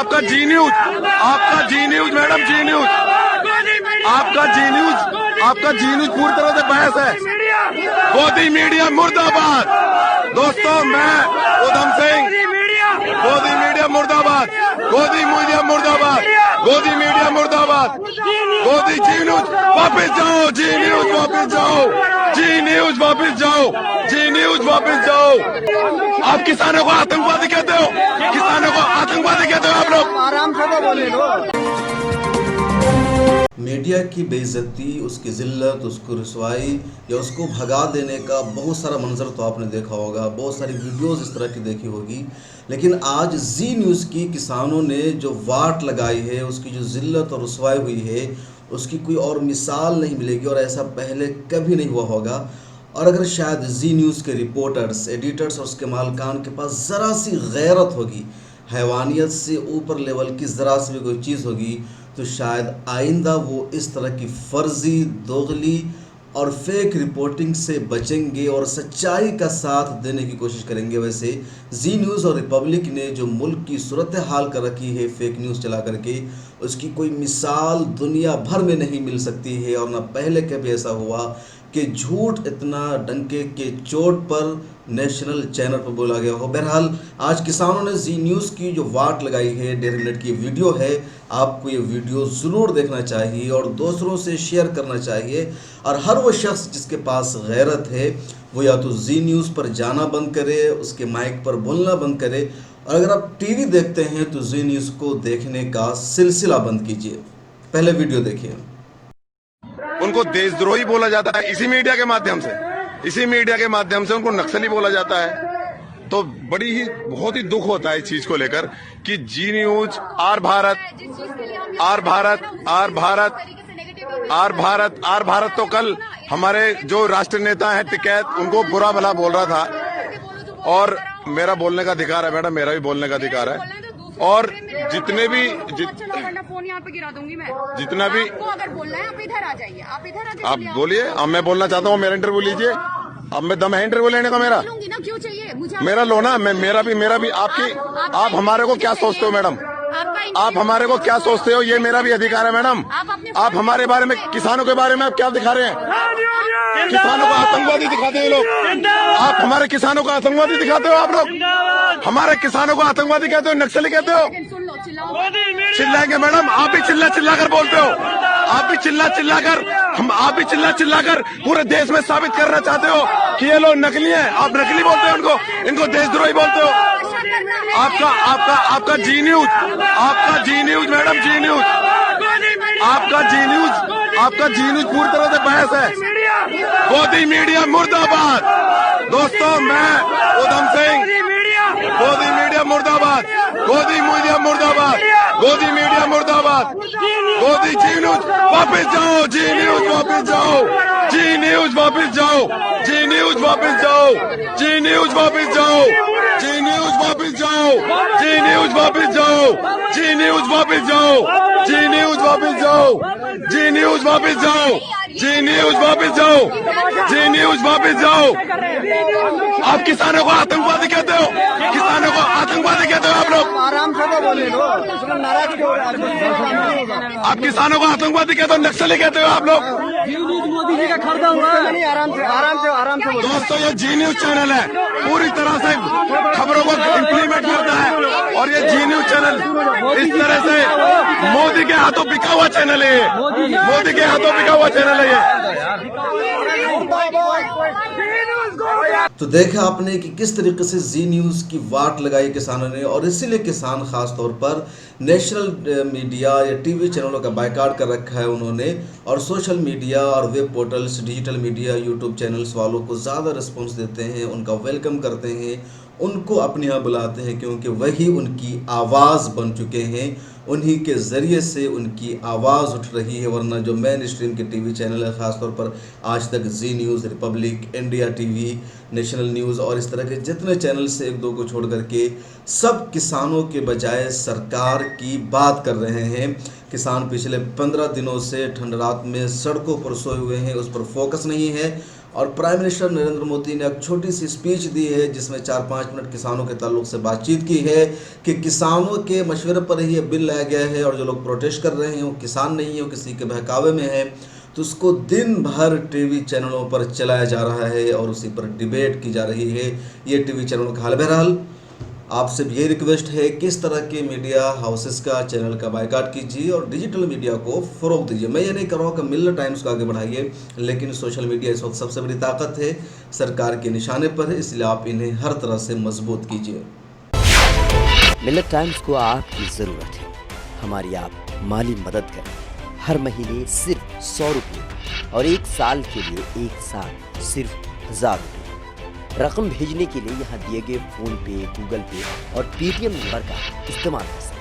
आपका जी न्यूज, आपका जी news madam, जी news, आपका जी न्यूज, आपका जी न्यूज पूरी तरह से बहस है। गोदी मीडिया मुर्दाबाद। दोस्तों मैं उधम सिंह, गोदी मीडिया मुर्दाबाद, गोदी मीडिया मुर्दाबाद, गोदी मीडिया मुर्दाबाद, गोदी जी न्यूज वापस जाओ, जी न्यूज वापस जाओ, जी न्यूज वापस जाओ, जी न्यूज वापस जाओ। आप किसानों को आतंकवादी कहते हो, किसानों को आतंकवादी कहते हो आप लोग। आराम से तो बोले लो। मीडिया की बेइज्जती, उसकी जिल्लत, उसको रसवाई या उसको भगा देने का बहुत सारा मंजर तो आपने देखा होगा, बहुत सारी वीडियोस इस तरह की देखी होगी। लेकिन आज जी न्यूज़ की किसानों ने जो वाट लगाई है, उसकी जो जिल्लत और रसवाई हुई है, उसकी कोई और मिसाल नहीं मिलेगी और ऐसा पहले कभी नहीं हुआ होगा। और अगर शायद जी न्यूज़ के रिपोर्टर्स, एडिटर्स और उसके मालकान के पास ज़रा सी गैरत होगी, हैवानियत से ऊपर लेवल की ज़रा सी भी कोई चीज़ होगी, तो शायद आइंदा वो इस तरह की फर्जी, दोगली और फेक रिपोर्टिंग से बचेंगे और सच्चाई का साथ देने की कोशिश करेंगे। वैसे जी न्यूज़ और रिपब्लिक ने जो मुल्क की सूरत हाल कर रखी है फेक न्यूज़ चला करके, उसकी कोई मिसाल दुनिया भर में नहीं मिल सकती है। और ना पहले कभी ऐसा हुआ कि झूठ इतना डंके के चोट पर नेशनल चैनल पर बोला गया हो। बहरहाल आज किसानों ने जी न्यूज़ की जो वाट लगाई है, 1.5 मिनट की वीडियो है, आपको ये वीडियो ज़रूर देखना चाहिए और दूसरों से शेयर करना चाहिए। और हर वो शख्स जिसके पास गैरत है वो या तो जी न्यूज़ पर जाना बंद करे, उसके माइक पर बोलना बंद करे, और अगर आप टीवी देखते हैं तो जी न्यूज़ को देखने का सिलसिला बंद कीजिए। पहले वीडियो देखिए। उनको देशद्रोही बोला जाता है इसी मीडिया के माध्यम से, इसी मीडिया के माध्यम से उनको नक्सली बोला जाता है। तो बड़ी ही बहुत ही दुख होता है इस चीज को लेकर कि Zee News, R Bharat, R Bharat, R Bharat, R Bharat, R Bharat तो कल हमारे जो राष्ट्रीय नेता हैं टिकैत, उनको बुरा भला बोल रहा था। और मेरा बोलने का अधिकार है मैडम, मेरा भी बोलने का अधिकार है। और जितने भी फोन यहाँ पे गिरा दूंगी मैं, जितना भी आपको अगर बोलना है आप इधर आ जाइए, आप इधर आके आप बोलिए। अब मैं बोलना चाहता हूँ, मेरा इंटरव्यू लीजिए। अब मैं दम है इंटरव्यू लेने का मेरा, लूंगी ना, क्यों चाहिए मुझे? मेरा लो ना, मैं मेरा भी आपकी। आप हमारे को क्या सोचते हो मैडम? आप हमारे को क्या सोचते हो? ये मेरा भी अधिकार है मैडम। आप हमारे बारे में, किसानों के बारे में आप क्या दिखा रहे हैं? किसानों को आतंकवादी दिखाते हैं लोग। आप हमारे किसानों को आतंकवादी दिखाते हो। आप लोग हमारे किसानों को आतंकवादी कहते हो, नक्सली कहते हो। चिल्लाएंगे मैडम, आप भी चिल्ला चिल्ला कर बोलते हो। आप भी चिल्ला चिल्ला कर पूरे देश में साबित करना चाहते हो कि ये लोग नकली हैं। आप नकली बोलते हो उनको, इनको देशद्रोही बोलते हो। आपका जी न्यूज, आपका जी न्यूज मैडम, जी न्यूज, आपका जी न्यूज, आपका जी न्यूज पूरी तरह से बहस है। गोदी मीडिया मुर्दाबाद। दोस्तों मैं उधम सिंह, गोदी मीडिया मुर्दाबाद, गोदी मीडिया मुर्दाबाद, गोदी मीडिया मुर्दाबाद, गोदी जी न्यूज वापस जाओ, जी न्यूज वापस जाओ, जी न्यूज वापस जाओ, जी न्यूज वापस जाओ, जी न्यूज वापस जाओ, जी न्यूज वापस जाओ, जी न्यूज वापस जाओ, जी न्यूज वापस जाओ, जी न्यूज वापस जाओ, जी न्यूज वापस जाओ, जी न्यूज वापस जाओ, जी न्यूज वापस जाओ। आप किसानों को आतंकवादी कहते हो, किसानों को आतंकवादी कहते हो आप लोग। आराम से तो बोले लो, इसमें नाराज क्यों हो रहे हैं? आप किसानों को आतंकवादी कहते हो, नक्सली कहते हो आप लोग। मोदी जी का खरीदा हुआ है। नहीं, आराम से बोलो। दोस्तों ये जी न्यूज चैनल है, पूरी तरह से खबरों को इम्प्लीमेंट करता है। और ये जी न्यूज चैनल इस तरह से मोदी के हाथों बिका हुआ चैनल है, मोदी के हाथों बिका हुआ चैनल है ये। तो देखा आपने कि किस तरीके से जी न्यूज़ की वाट लगाई किसानों ने, और इसीलिए किसान खास तौर पर नेशनल मीडिया या टीवी चैनलों का बायकॉट कर रखा है उन्होंने, और सोशल मीडिया और web portals, digital media, YouTube channels वालों को ज़्यादा रिस्पॉन्स देते हैं, उनका वेलकम करते हैं, उनको अपने यहाँ बुलाते हैं, क्योंकि वही उनकी आवाज़ बन चुके हैं, उन्हीं के ज़रिए से उनकी आवाज़ उठ रही है। वरना जो मेन स्ट्रीम के टीवी चैनल है, ख़ासतौर पर Aaj Tak Zee News, Republic, India TV, national news और इस तरह के जितने चैनल से एक दो को छोड़ करके सब किसानों के बजाय सरकार की बात कर रहे हैं। किसान पिछले 15 दिनों से ठंड रात में सड़कों पर सोए हुए हैं, उस पर फोकस नहीं है। और प्राइम मिनिस्टर नरेंद्र मोदी ने एक छोटी सी स्पीच दी है जिसमें 4-5 मिनट किसानों के ताल्लुक से बातचीत की है कि किसानों के मशवरे पर ही ये बिल लाया गया है और जो लोग प्रोटेस्ट कर रहे हैं वो किसान नहीं है, वो किसी के बहकावे में है, तो उसको दिन भर टीवी चैनलों पर चलाया जा रहा है और उसी पर डिबेट की जा रही है। ये टीवी चैनलों का हाल। बहरहाल आपसे भी ये रिक्वेस्ट है किस तरह के मीडिया हाउसेस का चैनल का बायकॉट कीजिए और डिजिटल मीडिया को फ़रोग दीजिए। मैं ये नहीं कर रहा हूँ कि मिलर टाइम्स को आगे बढ़ाइए, लेकिन सोशल मीडिया इस वक्त सबसे बड़ी ताकत है, सरकार के निशाने पर है, इसलिए आप इन्हें हर तरह से मजबूत कीजिए। मिलर टाइम्स को आपकी ज़रूरत है, हमारी आप माली मदद करें। हर महीने सिर्फ 100 रुपये और 1 साल के लिए एक साथ सिर्फ 1000 रुपये। रकम भेजने के लिए यहाँ दिए गए फ़ोन पे, गूगल पे और पेटीएम नंबर का इस्तेमाल कर सकते हैं।